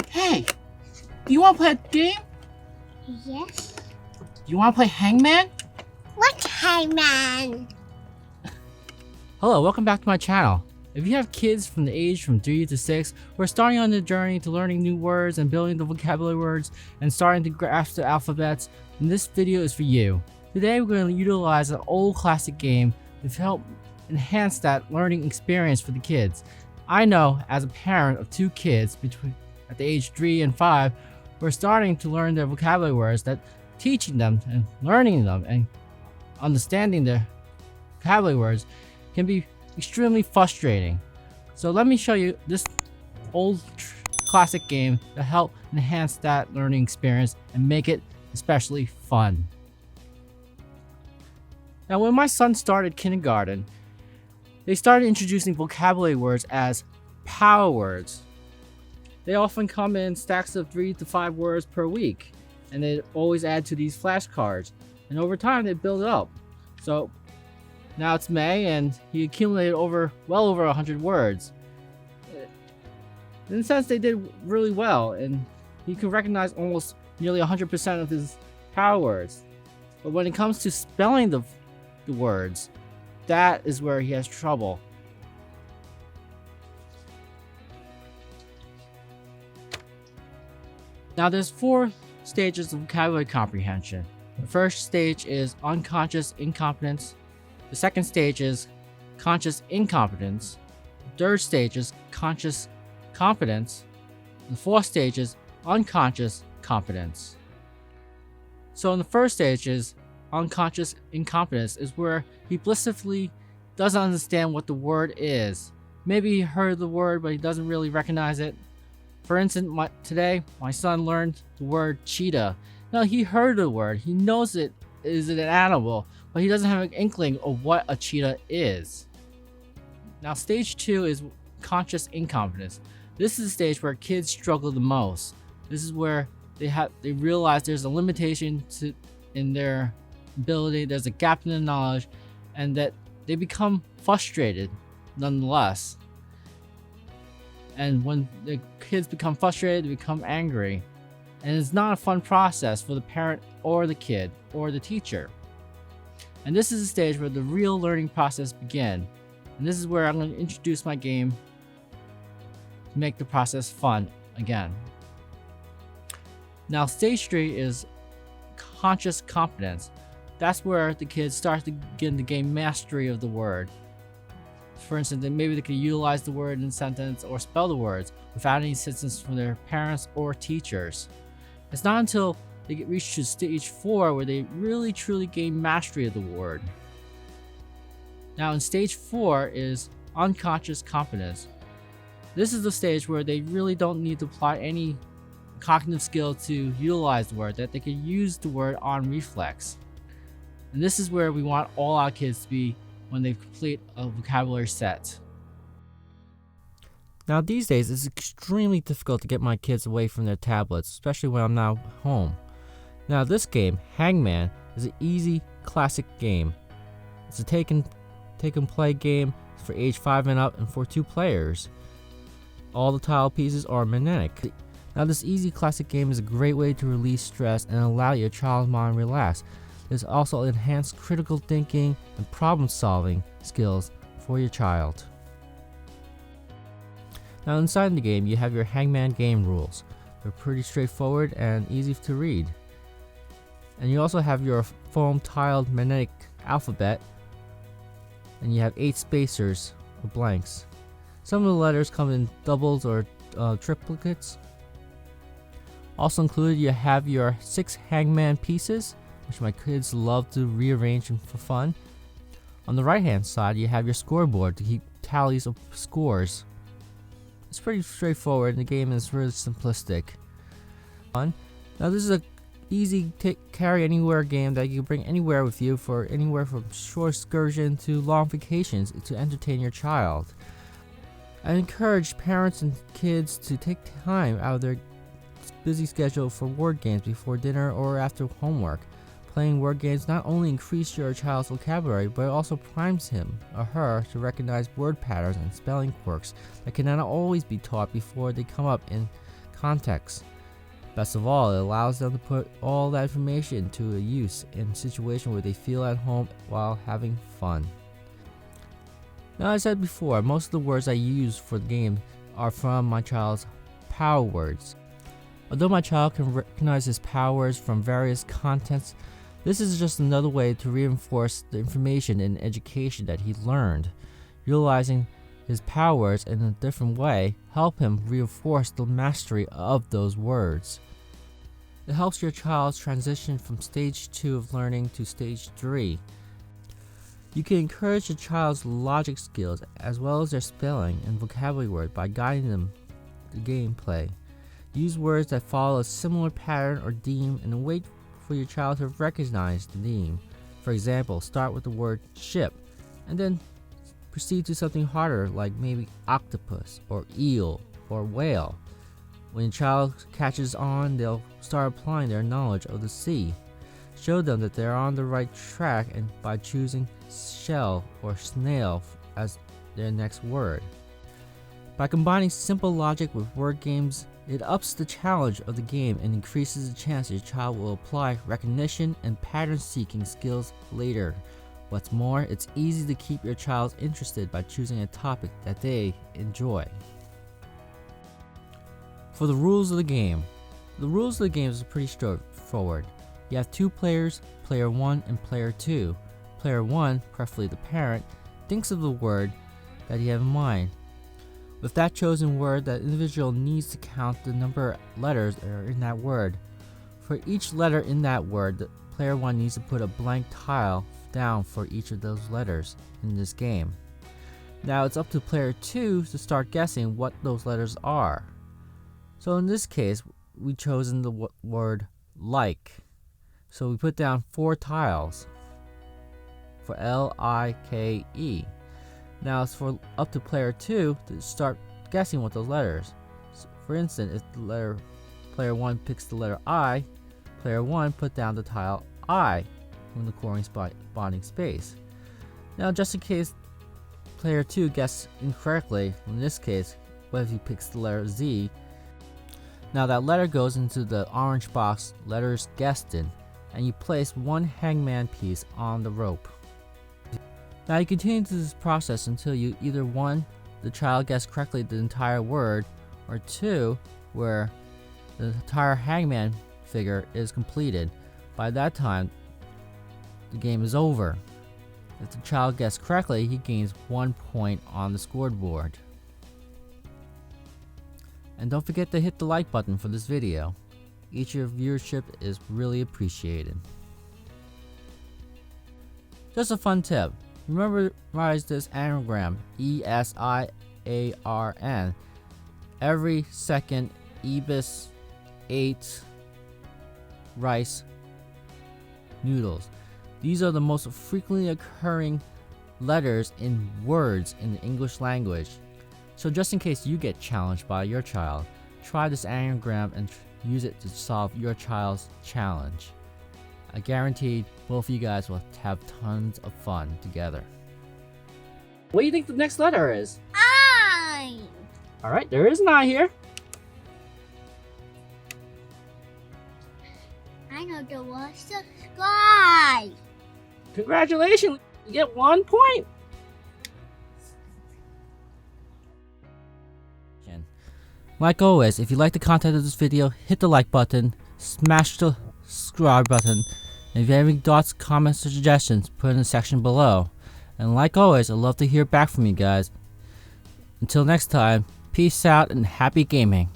Hey, do you want to play a game? Yes. Do you want to play Hangman? What's Hangman? Hello, welcome back to my channel. If you have kids from the age from 3 to 6 who are starting on the journey to learning new words and building the vocabulary words and starting to grasp the alphabets, then this video is for you. Today we're going to utilize an old classic game to help enhance that learning experience for the kids. I know as a parent of 2 kids at the age 3 and 5 who are starting to learn their vocabulary words, that teaching them and learning them and understanding their vocabulary words can be extremely frustrating. So let me show you this old classic game to help enhance that learning experience and make it especially fun. Now, when my son started kindergarten, they started introducing vocabulary words as power words. They often come in stacks of 3 to 5 words per week, and they always add to these flashcards, and over time they build it up. So now it's May, and he accumulated well over 100 words. In a sense, they did really well, and he could recognize almost nearly 100% of his power words. But when it comes to spelling the words, that is where he has trouble. Now there's 4 stages of vocabulary comprehension. The first stage is unconscious incompetence. The second stage is conscious incompetence. The third stage is conscious competence. The fourth stage is unconscious competence. So in the first stage is unconscious incompetence, is where he blissfully doesn't understand what the word is. Maybe he heard the word, but he doesn't really recognize it. For instance, today my son learned the word cheetah. Now he heard the word, he knows it is an animal, but he doesn't have an inkling of what a cheetah is. Now stage 2 is conscious incompetence. This is the stage where kids struggle the most. This is where they realize there's a limitation in their ability, there's a gap in the knowledge, and that they become frustrated nonetheless. And when the kids become frustrated, they become angry. And it's not a fun process for the parent or the kid or the teacher. And this is the stage where the real learning process begins. And this is where I'm going to introduce my game to make the process fun again. Now stage 3 is conscious competence. That's where the kids start to begin to gain mastery of the word. For instance, maybe they can utilize the word in a sentence or spell the words without any assistance from their parents or teachers. It's not until they reach to stage 4 where they really truly gain mastery of the word. Now in stage 4 is unconscious competence. This is the stage where they really don't need to apply any cognitive skill to utilize the word, that they can use the word on reflex. And this is where we want all our kids to be when they complete a vocabulary set. Now these days it's extremely difficult to get my kids away from their tablets, especially when I'm not home. Now this game, Hangman, is an easy classic game. It's a take and play game for age 5 and up and for 2 players. All the tile pieces are magnetic. Now this easy classic game is a great way to release stress and allow your child's mind relax. There's also enhanced critical thinking and problem solving skills for your child. Now inside the game you have your Hangman game rules. They're pretty straightforward and easy to read. And you also have your foam tiled magnetic alphabet, and you have 8 spacers or blanks. Some of the letters come in doubles or triplicates. Also included you have your 6 Hangman pieces, which my kids love to rearrange for fun. On the right hand side you have your scoreboard to keep tallies of scores. It's pretty straightforward and the game is really simplistic. Now this is a easy carry anywhere game that you can bring anywhere with you for anywhere from short excursion to long vacations to entertain your child. I encourage parents and kids to take time out of their busy schedule for word games before dinner or after homework. Playing word games not only increases your child's vocabulary, but it also primes him or her to recognize word patterns and spelling quirks that cannot always be taught before they come up in context. Best of all, it allows them to put all that information to use in a situation where they feel at home while having fun. Now, as I said before, most of the words I use for the game are from my child's power words. Although my child can recognize his power words from various contents, this is just another way to reinforce the information and education that he learned. Utilizing his power words in a different way help him reinforce the mastery of those words. It helps your child transition from stage 2 of learning to stage 3. You can encourage your child's logic skills as well as their spelling and vocabulary words by guiding them the gameplay. Use words that follow a similar pattern or theme and wait for your child to recognize the theme. For example, start with the word ship and then proceed to something harder like maybe octopus or eel or whale. When your child catches on, they'll start applying their knowledge of the sea. Show them that they're on the right track and by choosing shell or snail as their next word. By combining simple logic with word games, it ups the challenge of the game and increases the chance your child will apply recognition and pattern seeking skills later. What's more, it's easy to keep your child interested by choosing a topic that they enjoy. For the rules of the game. The rules of the game is pretty straightforward. You have 2 players, player 1 and player 2. Player 1, preferably the parent, thinks of the word that you have in mind. With that chosen word, that individual needs to count the number of letters that are in that word. For each letter in that word, the player 1 needs to put a blank tile down for each of those letters in this game. Now it's up to player 2 to start guessing what those letters are. So in this case, we've chosen the word like. So we put down 4 tiles for L-I-K-E. Now it's up to player 2 to start guessing what those letters. So for instance, if player 1 picks the letter I, player 1 put down the tile I in the corresponding space. Now just in case player 2 guessed incorrectly, in this case, what if he picks the letter Z? Now that letter goes into the orange box, letters guessed in, and you place 1 hangman piece on the rope. Now you continue through this process until you either 1, the child guessed correctly the entire word, or 2, where the entire hangman figure is completed. By that time, the game is over. If the child guessed correctly, he gains 1 point on the scoreboard. And don't forget to hit the like button for this video. Each of your viewership is really appreciated. Just a fun tip. Memorize this anagram, ESIARN. Every second, ibis ate rice noodles. These are the most frequently occurring letters in words in the English language. So just in case you get challenged by your child, try this anagram and use it to solve your child's challenge. I guarantee both of you guys will have tons of fun together. What do you think the next letter is? I. Alright, there is an I here. I know the word subscribe. Congratulations, you get 1 point. Like always, if you like the content of this video, hit the like button, smash the subscribe button, and if you have any thoughts, comments, or suggestions, put it in the section below. And like always, I'd love to hear back from you guys. Until next time, peace out and happy gaming.